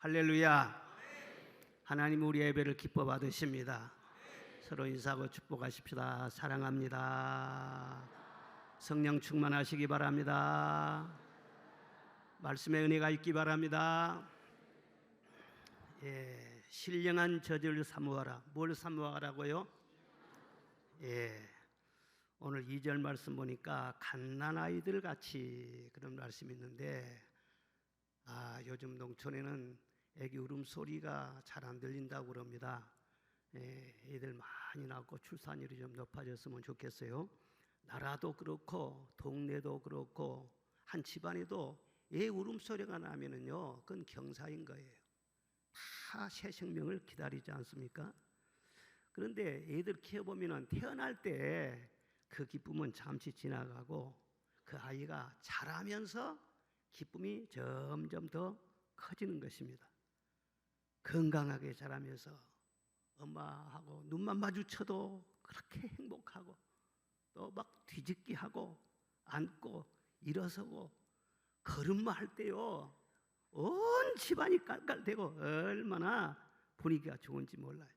할렐루야. 하나님 우리 예배를 기뻐 받으십니다. 서로 인사하고 축복하십시다. 사랑합니다. 성령 충만하시기 바랍니다. 말씀의 은혜가 있기 바랍니다. 신령한 저주를 사모하라. 뭘 사모하라고요? 오늘 2절 말씀 보니까 갓난아이들 같이 그런 말씀이 있는데, 요즘 농촌에는 애기 울음소리가 잘 안 들린다고 그럽니다. 애들 많이 낳고 출산율이 좀 높아졌으면 좋겠어요. 나라도 그렇고 동네도 그렇고 한 집안에도 애 울음소리가 나면은요, 그건 경사인 거예요. 다 새 생명을 기다리지 않습니까? 그런데 애들 키워보면 태어날 때 그 기쁨은 잠시 지나가고 그 아이가 자라면서 기쁨이 점점 더 커지는 것입니다. 건강하게 자라면서 엄마하고 눈만 마주쳐도 그렇게 행복하고, 또 막 뒤집기 하고 앉고 일어서고 걸음마 할 때요, 온 집안이 깔깔대고 얼마나 분위기가 좋은지 몰라요.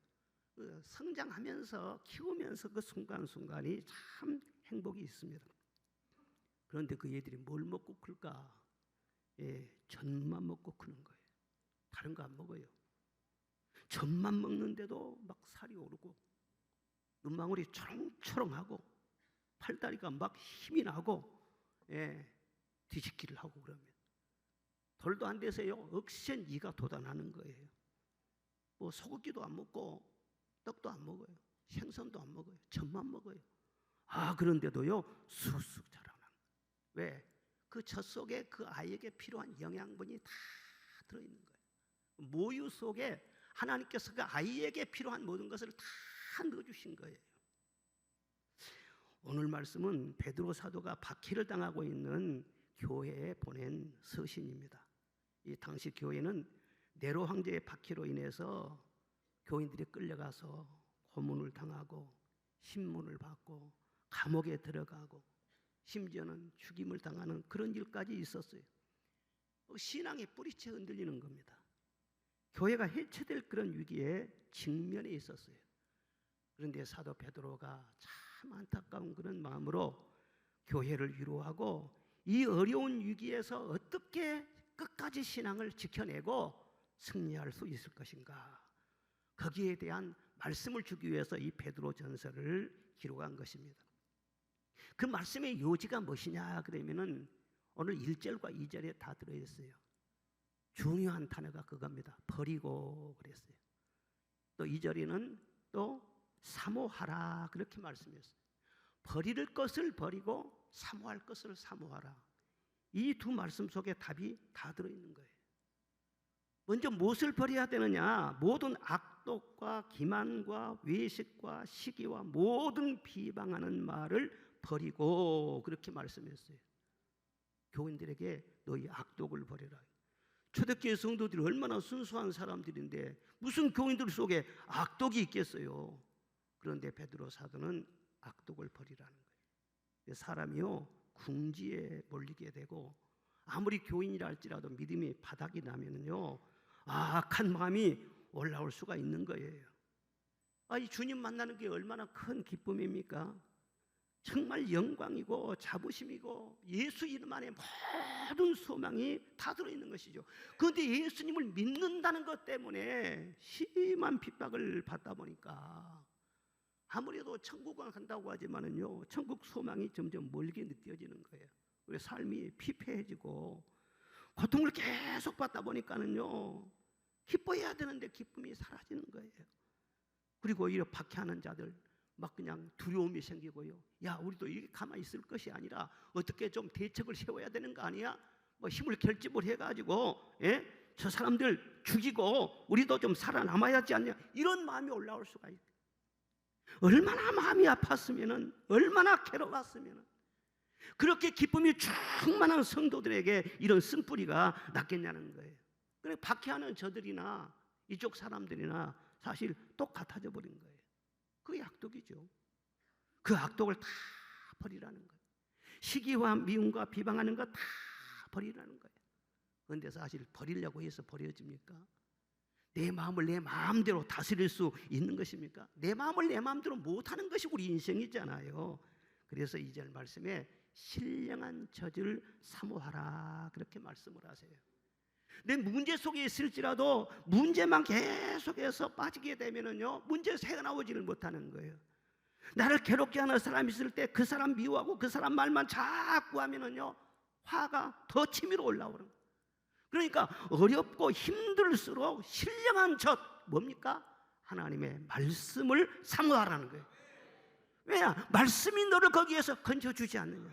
성장하면서 키우면서 그 순간순간이 참 행복이 있습니다. 그런데 그 애들이 뭘 먹고 클까? 젖만 먹고 크는 거예요. 다른 거 안 먹어요. 젖만 먹는데도 막 살이 오르고 눈망울이 초롱초롱하고 팔다리가 막 힘이 나고 뒤집기를 하고 그러면 돌도 안 돼서요, 억센 이가 돋아나는 거예요. 뭐 소고기도 안 먹고 떡도 안 먹어요. 생선도 안 먹어요. 젖만 먹어요. 그런데도요 쑥쑥 자라나는. 왜? 그 젖 속에 그 아이에게 필요한 영양분이 다 들어있는 거예요. 모유 속에 하나님께서 그 아이에게 필요한 모든 것을 다 넣어주신 거예요. 오늘 말씀은 베드로 사도가 박해를 당하고 있는 교회에 보낸 서신입니다. 이 당시 교회는 네로 황제의 박해로 인해서 교인들이 끌려가서 고문을 당하고 신문을 받고 감옥에 들어가고 심지어는 죽임을 당하는 그런 일까지 있었어요. 신앙의 뿌리채 흔들리는 겁니다. 교회가 해체될 그런 위기에 직면해 있었어요. 그런데 사도 베드로가 참 안타까운 그런 마음으로 교회를 위로하고 이 어려운 위기에서 어떻게 끝까지 신앙을 지켜내고 승리할 수 있을 것인가, 거기에 대한 말씀을 주기 위해서 이 베드로 전서를 기록한 것입니다. 그 말씀의 요지가 무엇이냐 그러면은 오늘 1절과 2절에 다 들어있어요. 중요한 단어가 그겁니다. 버리고 그랬어요. 또 2절에는 또 사모하라 그렇게 말씀했어요. 버릴 것을 버리고 사모할 것을 사모하라. 이 두 말씀 속에 답이 다 들어있는 거예요. 먼저 무엇을 버려야 되느냐? 모든 악독과 기만과 외식과 시기와 모든 비방하는 말을 버리고 그렇게 말씀했어요. 교인들에게 너희 악독을 버려라. 초대교회 성도들이 얼마나 순수한 사람들인데 무슨 교인들 속에 악독이 있겠어요. 그런데 베드로 사도는 악독을 버리라는 거예요. 사람이요 궁지에 몰리게 되고 아무리 교인이라 할지라도 믿음이 바닥이 나면은요 악한 마음이 올라올 수가 있는 거예요. 이 주님 만나는 게 얼마나 큰 기쁨입니까? 정말 영광이고 자부심이고 예수 이름 안에 모든 소망이 다 들어있는 것이죠. 그런데 예수님을 믿는다는 것 때문에 심한 핍박을 받다 보니까 아무래도 천국을 간다고 하지만은요 천국 소망이 점점 멀게 느껴지는 거예요. 우리 삶이 피폐해지고 고통을 계속 받다 보니까는요 기뻐해야 되는데 기쁨이 사라지는 거예요. 그리고 이렇게 박해하는 자들 막 그냥 두려움이 생기고요. 우리도 이렇게 가만히 있을 것이 아니라 어떻게 좀 대책을 세워야 되는 거 아니야? 뭐 힘을 결집을 해가지고 저 사람들 죽이고 우리도 좀 살아남아야 하지 않냐? 이런 마음이 올라올 수가 있어요. 얼마나 마음이 아팠으면은, 얼마나 괴로웠으면은 그렇게 기쁨이 충만한 성도들에게 이런 쓴뿌리가 났겠냐는 거예요. 그래 박해하는 저들이나 이쪽 사람들이나 사실 똑같아져 버린 거예요. 그게 악독이죠. 그 악독을 다 버리라는 거예요. 시기와 미움과 비방하는 거 다 버리라는 거예요. 그런데 사실 버리려고 해서 버려집니까? 내 마음을 내 마음대로 다스릴 수 있는 것입니까? 내 마음을 내 마음대로 못하는 것이 우리 인생이잖아요. 그래서 2절 말씀에 신령한 젖을 사모하라 그렇게 말씀을 하세요. 내 문제 속에 있을지라도 문제만 계속해서 빠지게 되면은요, 문제에서 헤어나오지를 못하는 거예요. 나를 괴롭게 하는 사람이 있을 때 그 사람 미워하고 그 사람 말만 자꾸 하면은요, 화가 더 치밀어 올라오는 거예요. 그러니까 어렵고 힘들수록 신령한 젖 뭡니까? 하나님의 말씀을 사모하라는 거예요. 왜냐? 말씀이 너를 거기에서 건져주지 않느냐,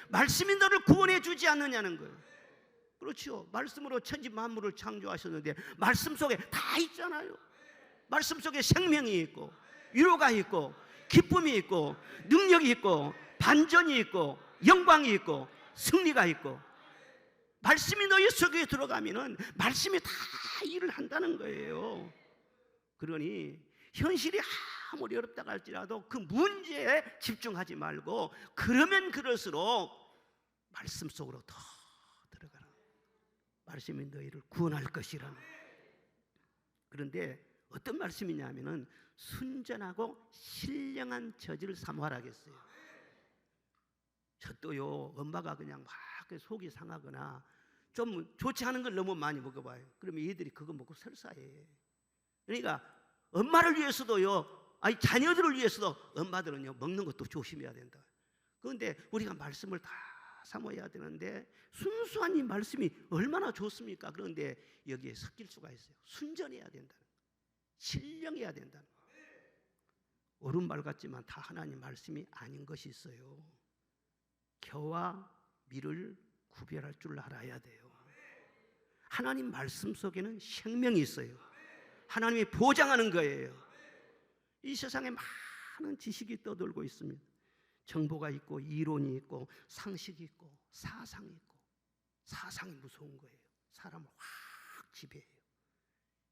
말씀이 너를 구원해 주지 않느냐는 거예요. 그렇죠. 말씀으로 천지 만물을 창조하셨는데 말씀 속에 다 있잖아요. 말씀 속에 생명이 있고 위로가 있고 기쁨이 있고 능력이 있고 반전이 있고 영광이 있고 승리가 있고, 말씀이 너희 속에 들어가면은 말씀이 다 일을 한다는 거예요. 그러니 현실이 아무리 어렵다고 할지라도 그 문제에 집중하지 말고, 그러면 그럴수록 말씀 속으로 더 들어가라. 말씀이 너희를 구원할 것이라는. 그런데 어떤 말씀이냐면은 순전하고 신령한 젖을 사모하라 했어요. 저도요, 엄마가 그냥 막 속이 상하거나 좀 좋지 않은 걸 너무 많이 먹어봐요. 그러면 얘들이 그거 먹고 설사해. 그러니까 엄마를 위해서도요, 아니 자녀들을 위해서도 엄마들은요 먹는 것도 조심해야 된다. 그런데 우리가 말씀을 다 사모해야 되는데 순수한 이 말씀이 얼마나 좋습니까? 그런데 여기에 섞일 수가 있어요. 순전해야 된다는 거예요. 신령해야 된다는 거예요. 옳은 말 같지만 다 하나님 말씀이 아닌 것이 있어요. 겨와 밀을 구별할 줄 알아야 돼요. 하나님 말씀 속에는 생명이 있어요. 하나님이 보장하는 거예요. 이 세상에 많은 지식이 떠돌고 있습니다. 정보가 있고 이론이 있고 상식이 있고 사상이 있고, 사상이 무서운 거예요. 사람을 확 지배해요.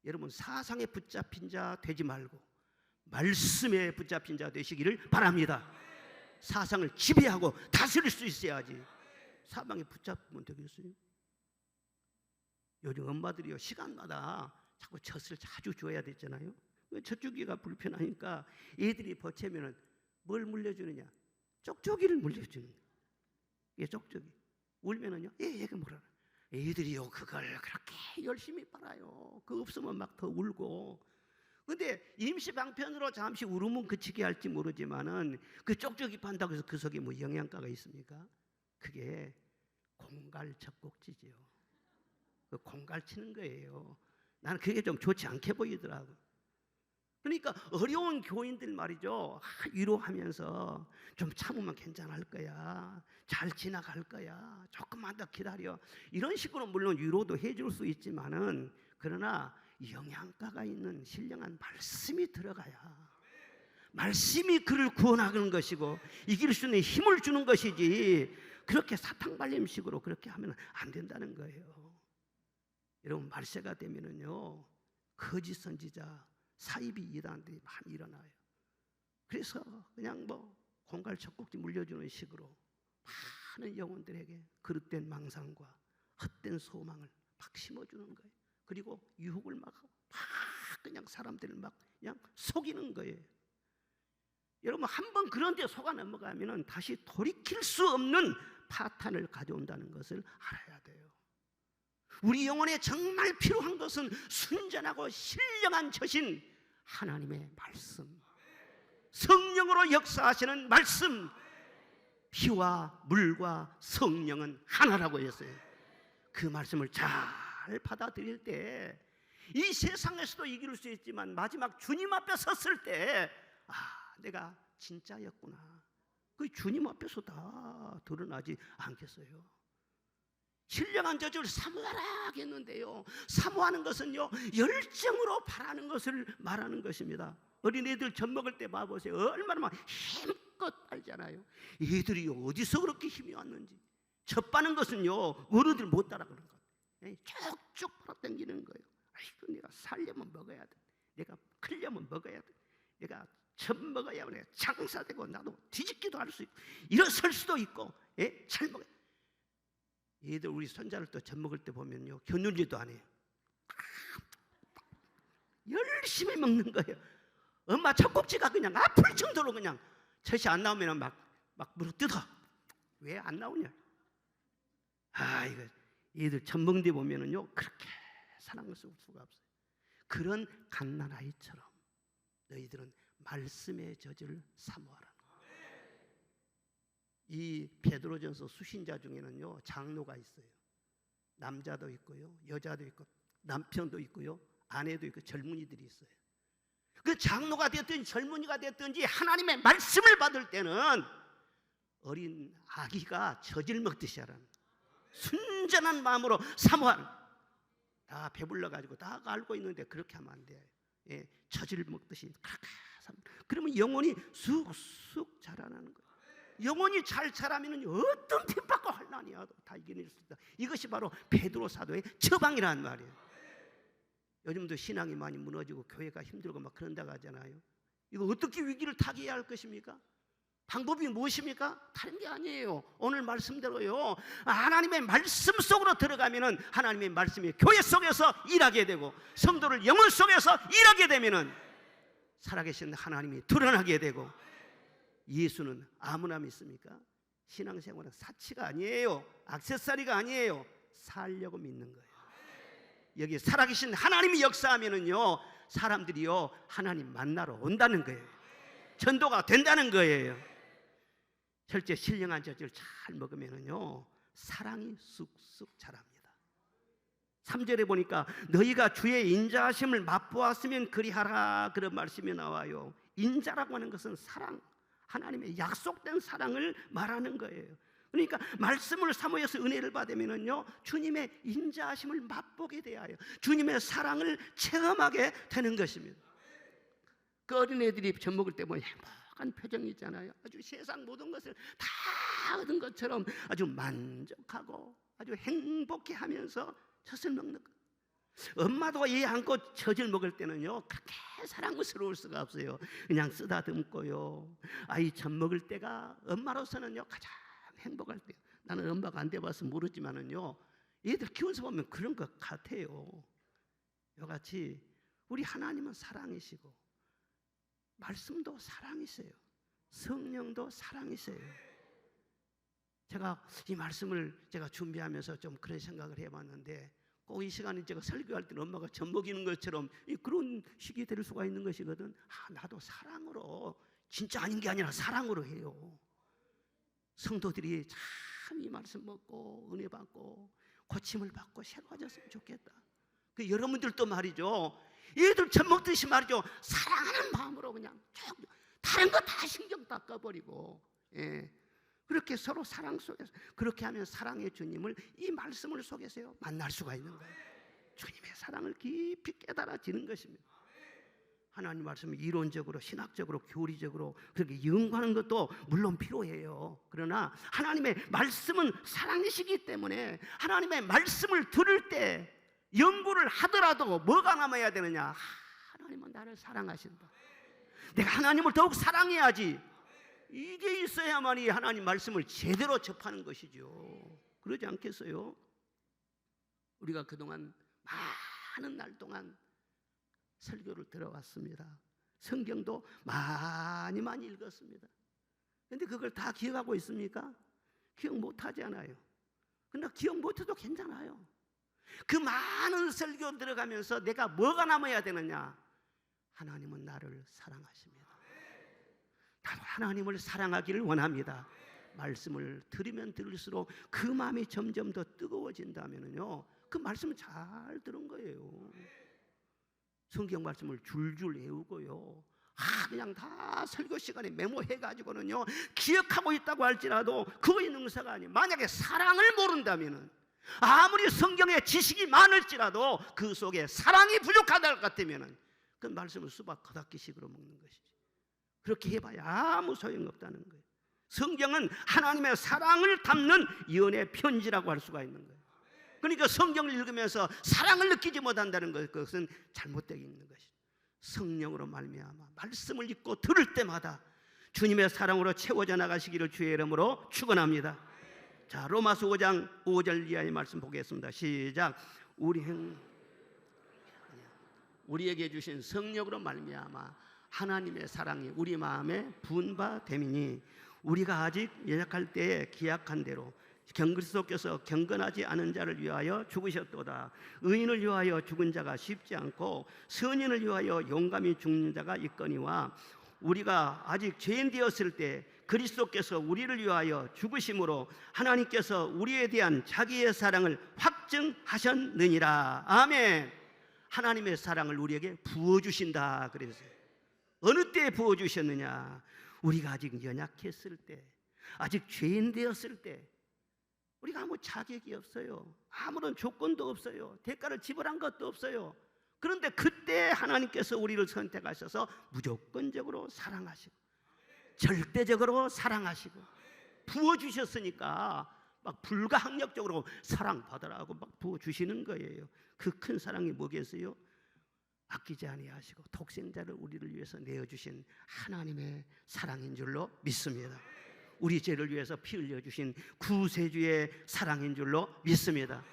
여러분, 사상에 붙잡힌 자 되지 말고 말씀에 붙잡힌 자 되시기를 바랍니다. 사상을 지배하고 다스릴 수 있어야지 사방에 붙잡으면 되겠어요? 요즘 엄마들이요, 시간마다 자꾸 젖을 자주 줘야 되잖아요. 젖주기가 불편하니까 애들이 버티면은 뭘 물려주느냐? 쪽쪽이를 물려주는 거예요. 이게 쪽쪽이. 울면은요, 얘가 뭐라. 애들이요, 그걸 그렇게 열심히 빨아요. 그거 없으면 막 더 울고. 근데 임시방편으로 잠시 울으면 그치게 할지 모르지만은 그 쪽쪽이 판다고 해서 그 속에 뭐 영양가가 있습니까? 그게 공갈 젖꼭지지요. 그 공갈 치는 거예요. 나는 그게 좀 좋지 않게 보이더라고. 그러니까 어려운 교인들 말이죠, 위로하면서 좀 참으면 괜찮을 거야, 잘 지나갈 거야, 조금만 더 기다려, 이런 식으로 물론 위로도 해줄 수 있지만은, 그러나 영양가가 있는 신령한 말씀이 들어가야 말씀이 그를 구원하는 것이고 이길 수 있는 힘을 주는 것이지, 그렇게 사탕발림식으로 그렇게 하면 안 된다는 거예요. 여러분, 말세가 되면은요, 거짓 선지자, 사이비 이단들이 많이 일어나요. 그래서 그냥 뭐 공갈 젖꼭지 물려주는 식으로 많은 영혼들에게 그릇된 망상과 헛된 소망을 막 심어주는 거예요. 그리고 유혹을 막 그냥 사람들을 막 그냥 속이는 거예요. 여러분, 한번 그런 데 속아 넘어가면은 다시 돌이킬 수 없는 파탄을 가져온다는 것을 알아야 돼요. 우리 영혼에 정말 필요한 것은 순전하고 신령한 젖인 하나님의 말씀, 성령으로 역사하시는 말씀. 피와 물과 성령은 하나라고 했어요. 그 말씀을 잘 받아들일 때 이 세상에서도 이길 수 있지만 마지막 주님 앞에 섰을 때, 내가 진짜였구나, 그 주님 앞에서 다 드러나지 않겠어요? 신령한 젖을 사모하라 하겠는데요, 사모하는 것은요, 열정으로 바라는 것을 말하는 것입니다. 어린애들 젖 먹을 때 봐보세요. 얼마나 막 힘껏 빨잖아요. 얘들이 어디서 그렇게 힘이 왔는지. 젖 빠는 것은요, 어른들 못 따라가는 거예요. 쭉쭉 빨아당기는 거예요. 아이고, 내가 살려면 먹어야 돼, 내가 크려면 먹어야 돼, 내가 젖 먹어야 내가 장사되고 나도 뒤집기도 할 수 있고 일어설 수도 있고, 잘 먹어야 돼. 얘들 우리 손자를 또 젖 먹을 때 보면요, 겨누지도 안 해요. 열심히 먹는 거예요. 엄마 젖꼭지가 그냥 아플 정도로 그냥 젖이 안 나오면 막 물어 뜯어. 왜 안 나오냐? 이거 얘들 젖 먹는 데 보면은요, 그렇게 사랑을 쏠 수가 없어요. 그런 갓난아이처럼 너희들은 말씀의 젖을 사모하라. 이 베드로전서 수신자 중에는요, 장로가 있어요. 남자도 있고요, 여자도 있고, 남편도 있고요, 아내도 있고, 젊은이들이 있어요. 그 장로가 됐든지 젊은이가 됐든지 하나님의 말씀을 받을 때는 어린 아기가 젖을 먹듯이 하라는 거예요. 순전한 마음으로 사모하는 거예요. 다 배불러 가지고 다 알고 있는데 그렇게 하면 안 돼요. 예, 젖을 먹듯이 그렇게 그러면 영혼이 쑥쑥 자라나는 거예요. 영혼이 잘 자라면 어떤 핍박과 환난이 와도 다 이겨낼 수 있다. 이것이 바로 베드로 사도의 처방이라는 말이에요. 요즘도 신앙이 많이 무너지고 교회가 힘들고 막 그런다고 하잖아요. 이거 어떻게 위기를 타개해야 할 것입니까? 방법이 무엇입니까? 다른 게 아니에요. 오늘 말씀대로요, 하나님의 말씀 속으로 들어가면은 하나님의 말씀이 교회 속에서 일하게 되고 성도를 영혼 속에서 일하게 되면은 살아계신 하나님이 드러나게 되고. 예수는 아무나 믿습니까? 신앙생활은 사치가 아니에요. 액세서리가 아니에요. 살려고 믿는 거예요. 여기 살아계신 하나님이 역사하면은요, 사람들이요 하나님 만나러 온다는 거예요. 전도가 된다는 거예요. 실제 신령한 젖을 잘 먹으면은요, 사랑이 쑥쑥 자랍니다. 3절에 보니까 너희가 주의 인자하심을 맛보았으면 그리하라, 그런 말씀이 나와요. 인자라고 하는 것은 사랑, 하나님의 약속된 사랑을 말하는 거예요. 그러니까 말씀을 사모해서 은혜를 받으면은요, 주님의 인자하심을 맛보게 되어요. 주님의 사랑을 체험하게 되는 것입니다. 그 어린애들이 젖 먹을 때 보면 행복한 표정이 있잖아요. 아주 세상 모든 것을 다 얻은 것처럼 아주 만족하고 아주 행복해하면서 젖을 먹는 것. 엄마도 얘 안고 젖을 먹을 때는요, 그렇게 사랑스러울 수가 없어요. 그냥 쓰다듬고요. 아이 젖 먹을 때가 엄마로서는요 가장 행복할 때요. 나는 엄마가 안 돼봐서 모르지만은요, 얘들 키우면서 보면 그런 것 같아요. 이같이 우리 하나님은 사랑이시고 말씀도 사랑이세요. 성령도 사랑이세요. 제가 이 말씀을 제가 준비하면서 좀 그런 생각을 해봤는데, 꼭 이 시간에 제가 설교할 때는 엄마가 젖 먹이는 것처럼 그런 식이 될 수가 있는 것이거든. 나도 사랑으로, 진짜 아닌 게 아니라 사랑으로 해요. 성도들이 참 이 말씀 먹고 은혜 받고 고침을 받고 새로워졌으면 좋겠다. 그 여러분들도 말이죠, 얘들 젖 먹듯이 말이죠, 사랑하는 마음으로 그냥 다른 거 다 신경 다 꺼버리고, 그렇게 서로 사랑 속에서, 그렇게 하면 사랑의 주님을 이 말씀을 속에서요 만날 수가 있는 거예요. 주님의 사랑을 깊이 깨달아지는 것입니다. 하나님 말씀을 이론적으로, 신학적으로, 교리적으로 그렇게 연구하는 것도 물론 필요해요. 그러나 하나님의 말씀은 사랑이시기 때문에 하나님의 말씀을 들을 때 연구를 하더라도 뭐가 남아야 되느냐? 하나님은 나를 사랑하신다. 내가 하나님을 더욱 사랑해야지. 이게 있어야만이 하나님 말씀을 제대로 접하는 것이죠. 그러지 않겠어요? 우리가 그동안 많은 날 동안 설교를 들어왔습니다. 성경도 많이 읽었습니다. 그런데 그걸 다 기억하고 있습니까? 기억 못하지 않아요. 그러나 기억 못해도 괜찮아요. 그 많은 설교 들어가면서 내가 뭐가 남아야 되느냐? 하나님은 나를 사랑하십니다. 나도 하나님을 사랑하기를 원합니다. 말씀을 들으면 들을수록 그 마음이 점점 더 뜨거워진다면요, 그 말씀을 잘 들은 거예요. 성경 말씀을 줄줄 외우고요, 그냥 다 설교 시간에 메모해가지고는요 기억하고 있다고 할지라도 그거의 능사가 아니에요. 만약에 사랑을 모른다면은 아무리 성경에 지식이 많을지라도 그 속에 사랑이 부족하다 할 것 같으면은 그 말씀을 수박 겉핥기식으로 먹는 것이지. 그렇게 해봐야 아무 소용없다는 거예요. 성경은 하나님의 사랑을 담는 연애 편지라고 할 수가 있는 거예요. 그러니까 성경을 읽으면서 사랑을 느끼지 못한다는 것, 그것은 잘못되어 있는 것이죠. 성령으로 말미암아 말씀을 읽고 들을 때마다 주님의 사랑으로 채워져 나가시기를 주의 이름으로 축원합니다. 자, 로마서 5장 5절 이하의 말씀 보겠습니다. 시작. 우리에게 주신 성령으로 말미암아 하나님의 사랑이 우리 마음에 부은 바 됨이니 우리가 아직 연약할 때에 기약한 대로 그리스도께서 경건하지 않은 자를 위하여 죽으셨도다. 의인을 위하여 죽은 자가 쉽지 않고 선인을 위하여 용감히 죽는 자가 있거니와 우리가 아직 죄인 되었을 때 그리스도께서 우리를 위하여 죽으심으로 하나님께서 우리에 대한 자기의 사랑을 확증하셨느니라. 아멘. 하나님의 사랑을 우리에게 부어주신다 그랬어요. 어느 때에 부어주셨느냐? 우리가 아직 연약했을 때, 아직 죄인 되었을 때, 우리가 아무 자격이 없어요. 아무런 조건도 없어요. 대가를 지불한 것도 없어요. 그런데 그때 하나님께서 우리를 선택하셔서 무조건적으로 사랑하시고 절대적으로 사랑하시고 부어주셨으니까 막 불가항력적으로 사랑받으라고 막 부어주시는 거예요. 그 큰 사랑이 뭐겠어요? 아끼지 아니하시고 독생자를 우리를 위해서 내어주신 하나님의 사랑인 줄로 믿습니다. 우리 죄를 위해서 피 흘려주신 구세주의 사랑인 줄로 믿습니다.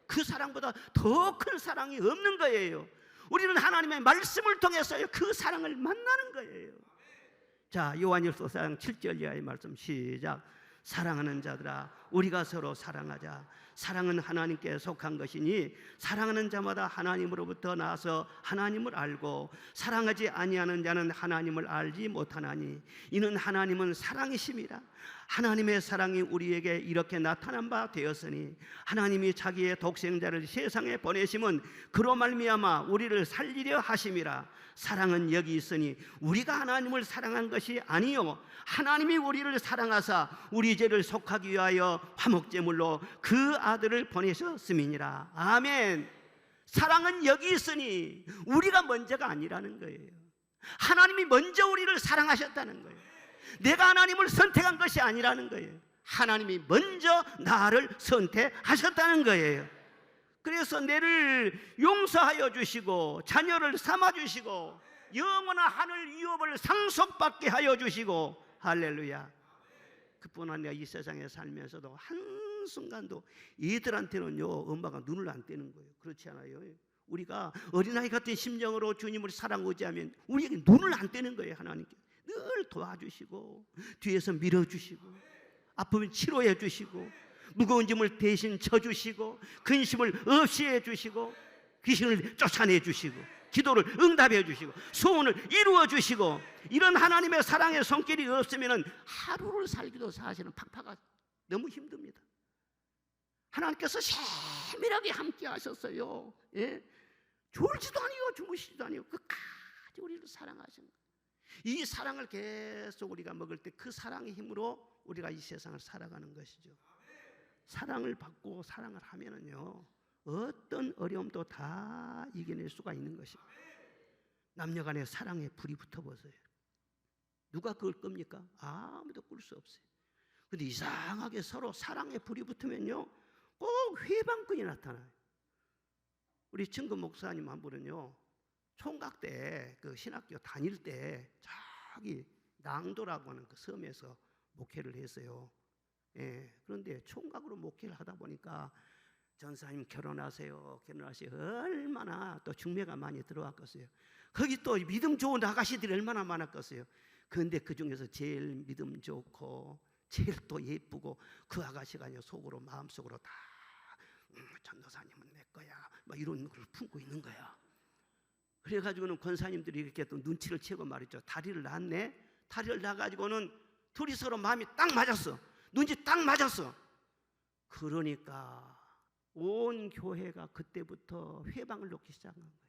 그 사랑보다 더 큰 사랑이 없는 거예요. 우리는 하나님의 말씀을 통해서 그 사랑을 만나는 거예요. 자, 요한일서 4장 7절 이하의 말씀 시작. 사랑하는 자들아 우리가 서로 사랑하자. 사랑은 하나님께 속한 것이니 사랑하는 자마다 하나님으로부터 나서 하나님을 알고 사랑하지 아니하는 자는 하나님을 알지 못하나니 이는 하나님은 사랑이심이라. 하나님의 사랑이 우리에게 이렇게 나타난 바 되었으니 하나님이 자기의 독생자를 세상에 보내심은 그로 말미암아 우리를 살리려 하심이라. 사랑은 여기 있으니 우리가 하나님을 사랑한 것이 아니요 하나님이 우리를 사랑하사 우리 죄를 속하기 위하여 화목제물로 그 아들을 보내셨음이니라. 아멘. 사랑은 여기 있으니 우리가 먼저가 아니라는 거예요. 하나님이 먼저 우리를 사랑하셨다는 거예요. 내가 하나님을 선택한 것이 아니라는 거예요. 하나님이 먼저 나를 선택하셨다는 거예요. 그래서 내를 용서하여 주시고 자녀를 삼아 주시고 영원한 하늘 유업을 상속받게 하여 주시고 할렐루야. 그뿐 아니라 이 세상에 살면서도 한순간도 이들한테는요 엄마가 눈을 안 떼는 거예요. 그렇지 않아요? 우리가 어린아이 같은 심정으로 주님을 사랑 의지하면 우리에게 눈을 안 떼는 거예요. 하나님께 늘 도와주시고 뒤에서 밀어주시고 아프면 치료해 주시고 무거운 짐을 대신 져주시고 근심을 없이 해주시고 귀신을 쫓아내 주시고 기도를 응답해 주시고 소원을 이루어 주시고 이런 하나님의 사랑의 손길이 없으면 하루를 살기도 사실은 팍팍하고 너무 힘듭니다. 하나님께서 세밀하게 함께 하셨어요. 예? 졸지도 아니고 주무시지도 아니고 끝까지 우리를 사랑하시는 거예요. 이 사랑을 계속 우리가 먹을 때 그 사랑의 힘으로 우리가 이 세상을 살아가는 것이죠. 사랑을 받고 사랑을 하면은요 어떤 어려움도 다 이겨낼 수가 있는 것입니다. 남녀간의 사랑에 불이 붙어보세요. 누가 그걸 끕니까? 아무도 끌 수 없어요. 근데 이상하게 서로 사랑에 불이 붙으면요 꼭 회방꾼이 나타나요. 우리 증거 목사님 한 분은요 총각 때 그 신학교 다닐 때 저기 낭도라고 하는 그 섬에서 목회를 했어요. 예, 그런데 총각으로 목회를 하다 보니까 전사님 결혼하세요 얼마나 또 중매가 많이 들어왔겠어요. 거기 또 믿음 좋은 아가씨들이 얼마나 많았겠어요. 그런데 그 중에서 제일 믿음 좋고 제일 또 예쁘고 그 아가씨가 속으로 마음속으로 다 전도사님은 내 거야 막 이런 걸 품고 있는 거야. 그래가지고는 권사님들이 이렇게 또 눈치를 채고 말이죠. 다리를 놨네. 다리를 놔가지고는 둘이 서로 마음이 딱 맞았어. 눈이 딱 맞았어. 그러니까 온 교회가 그때부터 회방을 놓기 시작한 거예요.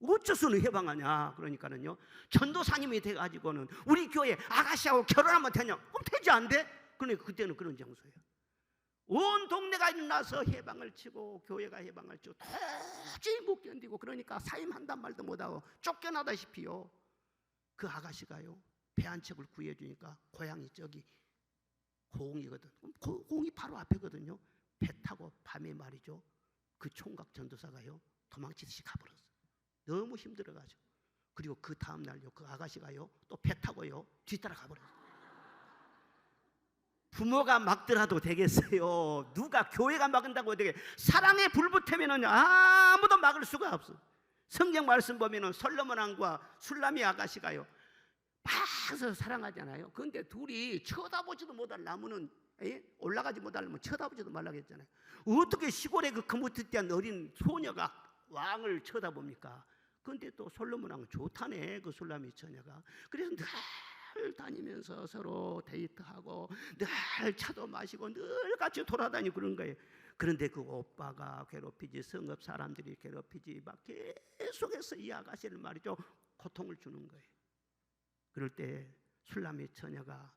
어째서는 회방하냐? 그러니까는요 전도사님이 돼가지고는 우리 교회 아가씨하고 결혼하면 되냐? 그럼 되지 안 돼? 그러니까 그때는 그런 장소예요. 온 동네가 일어나서 해방을 치고 교회가 해방을 치고 도저히 못 견디고 그러니까 사임한단 말도 못하고 쫓겨나다시피요 그 아가씨가요 배 한 척을 구해주니까 고향이 저기 고흥이거든. 고흥이 바로 앞이거든요. 배 타고 밤에 말이죠 그 총각 전도사가요 도망치듯이 가버렸어. 너무 힘들어가지고. 그리고 그 다음날요 그 아가씨가요 또 배 타고요 뒤따라 가버렸어. 부모가 막더라도 되겠어요? 누가 교회가 막은다고 되게? 사랑에 불붙으면은 아무도 막을 수가 없어. 성경 말씀 보면은 솔로몬 왕과 술람이 아가씨가요 막 사랑하잖아요. 그런데 둘이 쳐다보지도 못할 나무는 올라가지 못하려면 쳐다보지도 말라고 했잖아요. 어떻게 시골의 그 거무튀한 어린 소녀가 왕을 쳐다봅니까? 그런데 또 솔로몬 왕은 좋다네, 그 술람이 처녀가. 그래서 늘 다니면서 서로 데이트하고 늘 차도 마시고 늘 같이 돌아다니고 그런 거예요. 그런데 그 오빠가 괴롭히지, 성읍 사람들이 괴롭히지, 막 계속해서 이 아가씨를 말이죠 고통을 주는 거예요. 그럴 때 술람의 처녀가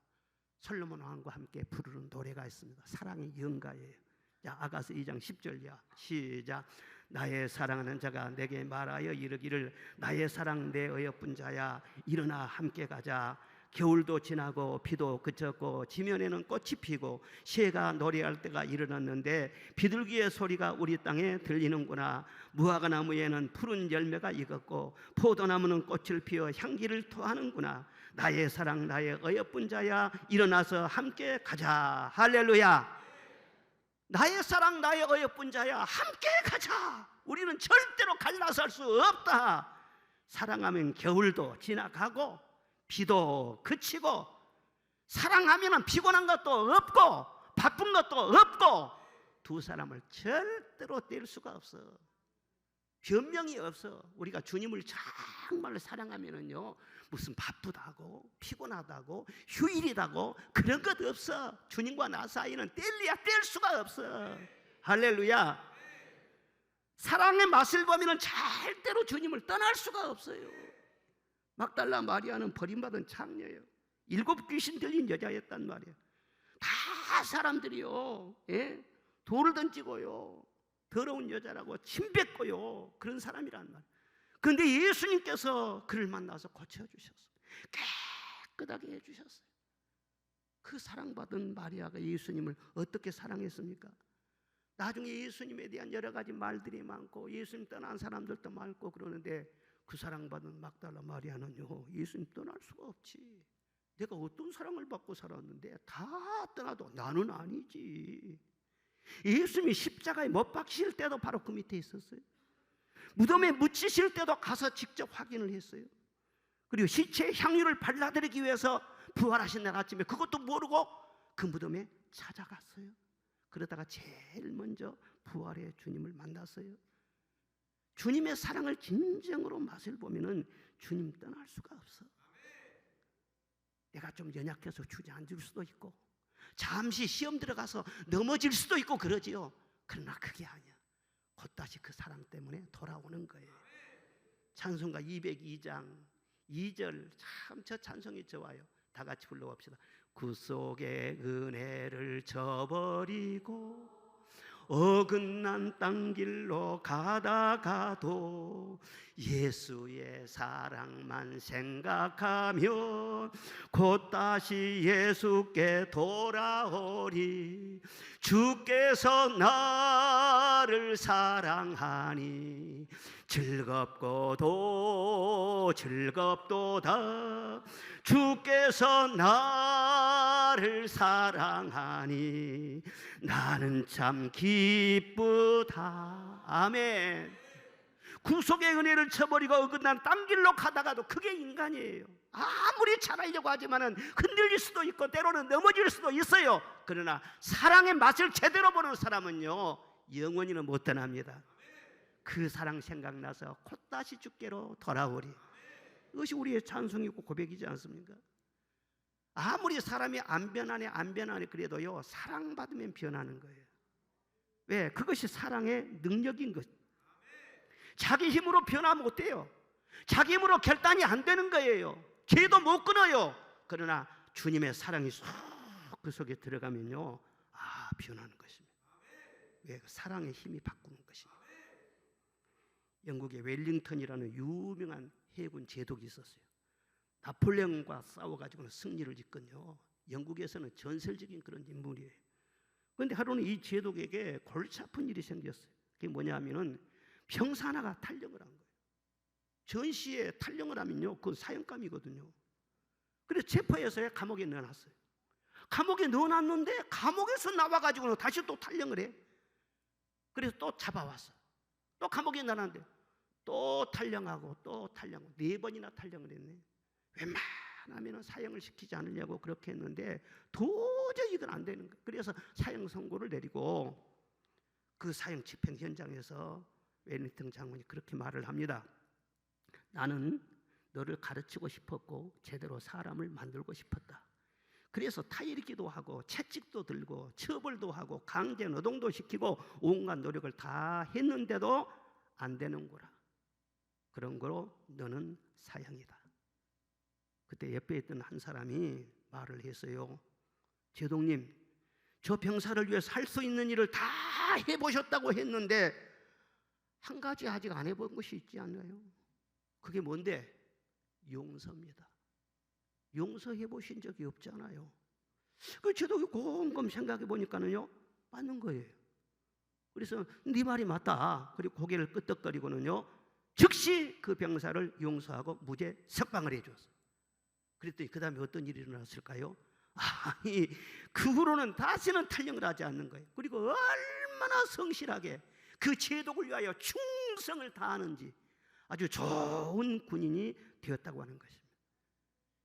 솔로몬 왕과 함께 부르는 노래가 있습니다. 사랑의 연가예요. 자, 아가서 2장 10절이야. 시작. 나의 사랑하는 자가 내게 말하여 이르기를 나의 사랑 내 어여쁜 자야 일어나 함께 가자. 겨울도 지나고 비도 그쳤고 지면에는 꽃이 피고 새가 노래할 때가 이르렀는데 비둘기의 소리가 우리 땅에 들리는구나. 무화과 나무에는 푸른 열매가 익었고 포도나무는 꽃을 피워 향기를 토하는구나. 나의 사랑 나의 어여쁜 자야 일어나서 함께 가자. 할렐루야. 나의 사랑 나의 어여쁜 자야 함께 가자. 우리는 절대로 갈라설 수 없다. 사랑하면 겨울도 지나가고 비도 그치고, 사랑하면 피곤한 것도 없고 바쁜 것도 없고, 두 사람을 절대로 뗄 수가 없어. 변명이 없어. 우리가 주님을 정말로 사랑하면은요 무슨 바쁘다고 피곤하다고 휴일이다고 그런 것 없어. 주님과 나 사이는 뗄 수가 없어. 할렐루야. 사랑의 맛을 보면은 절대로 주님을 떠날 수가 없어요. 막달라 마리아는 버림받은 창녀예요. 7 귀신 들린 여자였단 말이에요. 다 사람들이요 돌을 던지고요 더러운 여자라고 침뱉고요 그런 사람이란 말이에요. 그런데 예수님께서 그를 만나서 고쳐주셨어요. 깨끗하게 해주셨어요. 그 사랑받은 마리아가 예수님을 어떻게 사랑했습니까? 나중에 예수님에 대한 여러 가지 말들이 많고 예수님 떠난 사람들도 많고 그러는데 그 사랑받은 막달라 마리아는요 예수님 떠날 수가 없지. 내가 어떤 사랑을 받고 살았는데 다 떠나도 나는 아니지. 예수님이 십자가에 못 박히실 때도 바로 그 밑에 있었어요. 무덤에 묻히실 때도 가서 직접 확인을 했어요. 그리고 시체의 향유를 발라드리기 위해서 부활하신 날 아침에 그것도 모르고 그 무덤에 찾아갔어요. 그러다가 제일 먼저 부활의 주님을 만났어요. 주님의 사랑을 진정으로 맛을 보면은 주님 떠날 수가 없어. 내가 좀 연약해서 주저앉을 수도 있고 잠시 시험 들어가서 넘어질 수도 있고 그러지요. 그러나 그게 아니야. 곧다시 그 사랑 때문에 돌아오는 거예요. 찬송가 202장 2절 참 저 찬송이 좋아요. 다 같이 불러봅시다. 구속의 은혜를 저버리고 어긋난 땅길로 가다가도 예수의 사랑만 생각하면 곧다시 예수께 돌아오리. 주께서 나를 사랑하니 즐겁고도 즐겁도다. 주께서 나를 사랑하니 나는 참 기쁘다. 아멘. 구속의 은혜를 쳐버리고 어긋난 딴길로 가다가도 그게 인간이에요. 아무리 잘하려고 하지만은 흔들릴 수도 있고 때로는 넘어질 수도 있어요. 그러나 사랑의 맛을 제대로 보는 사람은요 영원히는 못 떠납니다. 그 사랑 생각나서 곧다시 주께로 돌아오리. 이것이 우리의 찬송이고 고백이지 않습니까? 아무리 사람이 안 변하네 그래도요 사랑받으면 변하는 거예요. 왜? 그것이 사랑의 능력인 것. 자기 힘으로 변화 못해요. 자기 힘으로 결단이 안 되는 거예요. 죄도 못 끊어요. 그러나 주님의 사랑이 쏙 그 속에 들어가면요 변하는 것입니다. 왜? 사랑의 힘이 바꾸는 것입니다. 영국의 웰링턴이라는 유명한 해군 제독이 있었어요. 나폴레옹과 싸워가지고는 승리를 짓거든요. 영국에서는 전설적인 그런 인물이에요. 그런데 하루는 이 제독에게 골치 아픈 일이 생겼어요. 그게 뭐냐면은 병사 하나가 탈영을 한 거예요. 전시에 탈영을 하면요 그건 사형감이거든요. 그래서 체포해서 감옥에 넣어놨어요. 감옥에 넣어놨는데 감옥에서 나와가지고 다시 또 탈령을 해. 그래서 또 잡아왔어. 또 감옥에 넣어놨는데 또 탈령하고 또 탈령하고 4번이나 탈령을 했네. 웬만하면 사형을 시키지 않으려고 그렇게 했는데 도저히 이건 안 되는 거예요. 그래서 사형 선고를 내리고 그 사형 집행 현장에서 웰링턴 장군이 그렇게 말을 합니다. 나는 너를 가르치고 싶었고 제대로 사람을 만들고 싶었다. 그래서 타일기도 하고 채찍도 들고 처벌도 하고 강제 노동도 시키고 온갖 노력을 다 했는데도 안 되는 거라. 그런 거로 너는 사형이다. 그때 옆에 있던 한 사람이 말을 했어요. 제동님, 저 병사를 위해서 할 수 있는 일을 다 해보셨다고 했는데 한 가지 아직 안 해본 것이 있지 않나요? 그게 뭔데? 용서입니다. 용서해 보신 적이 없잖아요. 저도 곰곰 생각해 보니까는요, 맞는 거예요. 그래서 네 말이 맞다. 그리고 고개를 끄덕거리고는요, 즉시 그 병사를 용서하고 무죄 석방을 해줬어요. 그랬더니 그 다음에 어떤 일이 일어났을까요? 아니, 그 후로는 다시는 탈령을 하지 않는 거예요. 그리고 얼마나 성실하게 그 제독을 위하여 충성을 다하는지 아주 좋은 군인이 되었다고 하는 것입니다.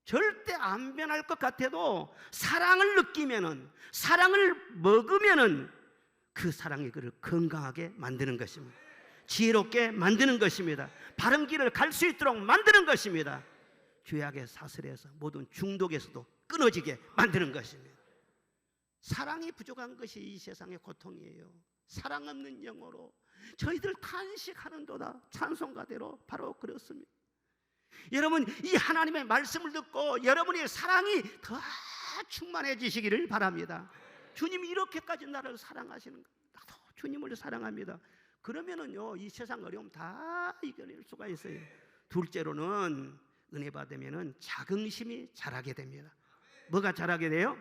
절대 안 변할 것 같아도 사랑을 느끼면은, 사랑을 먹으면은 그 사랑이 그를 건강하게 만드는 것입니다. 지혜롭게 만드는 것입니다. 바른 길을 갈 수 있도록 만드는 것입니다. 죄악의 사슬에서 모든 중독에서도 끊어지게 만드는 것입니다. 사랑이 부족한 것이 이 세상의 고통이에요. 사랑 없는 영으로 저희들 탄식하는도다. 찬송가대로 바로 그렇습니다. 여러분, 이 하나님의 말씀을 듣고 여러분의 사랑이 더 충만해지시기를 바랍니다. 주님이 이렇게까지 나를 사랑하시는 것, 나도 주님을 사랑합니다. 그러면은요, 이 세상 어려움 다 이겨낼 수가 있어요. 둘째로는 은혜 받으면은 자긍심이 자라게 됩니다. 뭐가 자라게 돼요?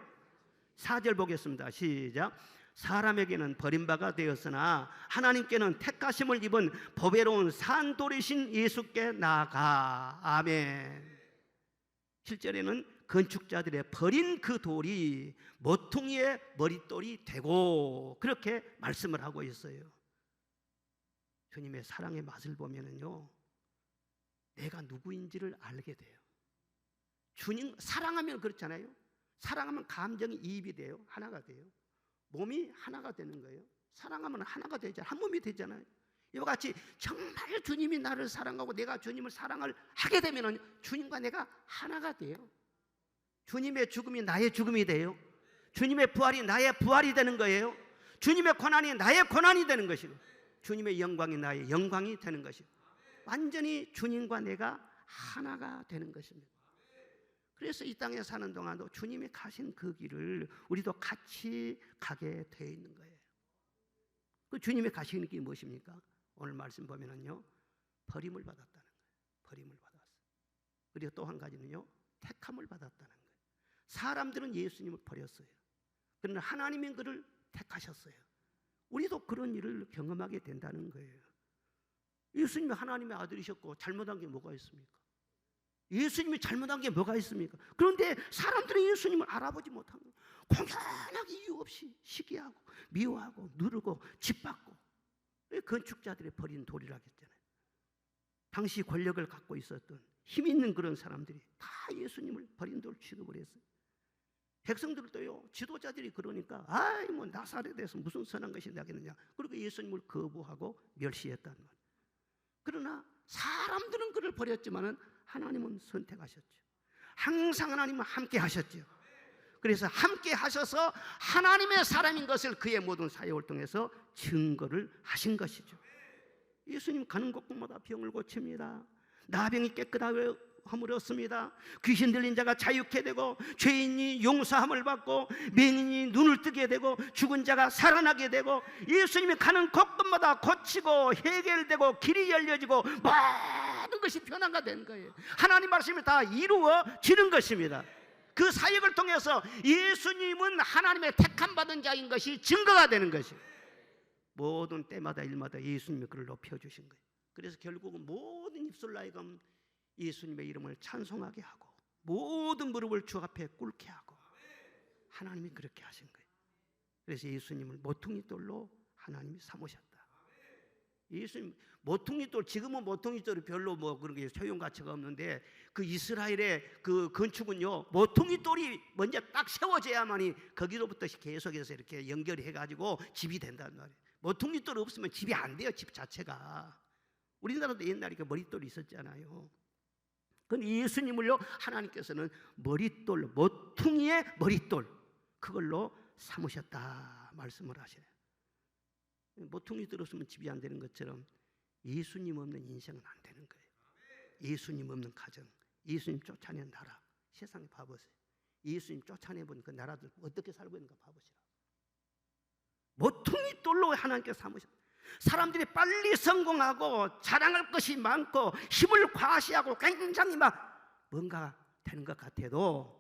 4절 보겠습니다. 시작. 사람에게는 버림바가 되었으나 하나님께는 택하심을 입은 보배로운 산돌이신 예수께 나아가. 아멘. 7절에는 건축자들의 버린 그 돌이 모퉁이의 머릿돌이 되고, 그렇게 말씀을 하고 있어요. 주님의 사랑의 맛을 보면은요, 내가 누구인지를 알게 돼요. 주님 사랑하면 그렇잖아요. 사랑하면 감정이 이입이 돼요. 하나가 돼요. 몸이 하나가 되는 거예요. 사랑하면 하나가 되잖아요. 한 몸이 되잖아요. 이와 같이 정말 주님이 나를 사랑하고 내가 주님을 사랑을 하게 되면 주님과 내가 하나가 돼요. 주님의 죽음이 나의 죽음이 돼요. 주님의 부활이 나의 부활이 되는 거예요. 주님의 고난이 나의 고난이 되는 것이고, 주님의 영광이 나의 영광이 되는 것이고, 완전히 주님과 내가 하나가 되는 것입니다. 그래서 이 땅에 사는 동안도 주님이 가신 그 길을 우리도 같이 가게 되어 있는 거예요. 그 주님이 가시는 길이 무엇입니까? 오늘 말씀 보면은요, 버림을 받았다는 거예요. 버림을 받았어요. 그리고 또 한 가지는요, 택함을 받았다는 거예요. 사람들은 예수님을 버렸어요. 그러나 하나님은 그를 택하셨어요. 우리도 그런 일을 경험하게 된다는 거예요. 예수님이 하나님의 아들이셨고 잘못한 게 뭐가 있습니까? 예수님이 잘못한 게 뭐가 있습니까? 그런데 사람들은 예수님을 알아보지 못한 거예요. 공연하게 이유 없이 시기하고 미워하고 누르고 짓밟고, 건축자들이 버린 돌이라고 했잖아요. 당시 권력을 갖고 있었던 힘 있는 그런 사람들이 다 예수님을 버린 돌 취급을 했어요. 백성들도요, 지도자들이 그러니까 아이 뭐 나사렛에서 무슨 선한 것이 나겠느냐, 그리고 예수님을 거부하고 멸시했다는 거예요. 그러나 사람들은 그를 버렸지만은 하나님은 선택하셨죠. 항상 하나님은 함께 하셨죠. 그래서 함께 하셔서 하나님의 사람인 것을 그의 모든 사역을 통해서 증거를 하신 것이죠. 예수님 가는 곳곳마다 병을 고칩니다. 나병이 깨끗함을 얻습니다. 귀신 들린 자가 자유케 되고, 죄인이 용서함을 받고, 맹인이 눈을 뜨게 되고, 죽은 자가 살아나게 되고, 예수님이 가는 곳곳마다 고치고 해결되고 길이 열려지고 모든 것이 변화가 된 거예요. 하나님 말씀이 다 이루어지는 것입니다. 그 사역을 통해서 예수님은 하나님의 택함 받은 자인 것이 증거가 되는 것이에요. 모든 때마다 일마다 예수님이 그를 높여주신 거예요. 그래서 결국은 모든 입술 나이금 예수님의 이름을 찬송하게 하고, 모든 무릎을 주 앞에 꿇게 하고, 하나님이 그렇게 하신 거예요. 그래서 예수님을 모퉁이돌로 하나님이 삼으셨다. 예수님 모퉁이돌, 지금은 모퉁이돌이 별로 뭐 그런 게 소용 가치가 없는데 그 이스라엘의 그 건축은요, 모퉁이돌이 먼저 딱 세워져야만이 거기로부터 계속해서 이렇게 연결해 가지고 집이 된단 말이에요. 모퉁이돌 없으면 집이 안 돼요. 집 자체가. 우리나라도 옛날에 그 머릿돌이 있었잖아요. 근데 예수님을요, 하나님께서는 머릿돌, 모퉁이의 머릿돌, 그걸로 삼으셨다 말씀을 하시네요. 모퉁이 들었으면 집이 안 되는 것처럼 예수님 없는 인생은 안 되는 거예요. 예수님 없는 가정, 예수님 쫓아낸 나라, 세상에 봐보세요. 예수님 쫓아내본 그 나라들 어떻게 살고 있는가 봐보시라. 모퉁이 돌로 하나님께서 삼으셨다. 사람들이 빨리 성공하고 자랑할 것이 많고 힘을 과시하고 굉장히 막 뭔가 되는 것 같아도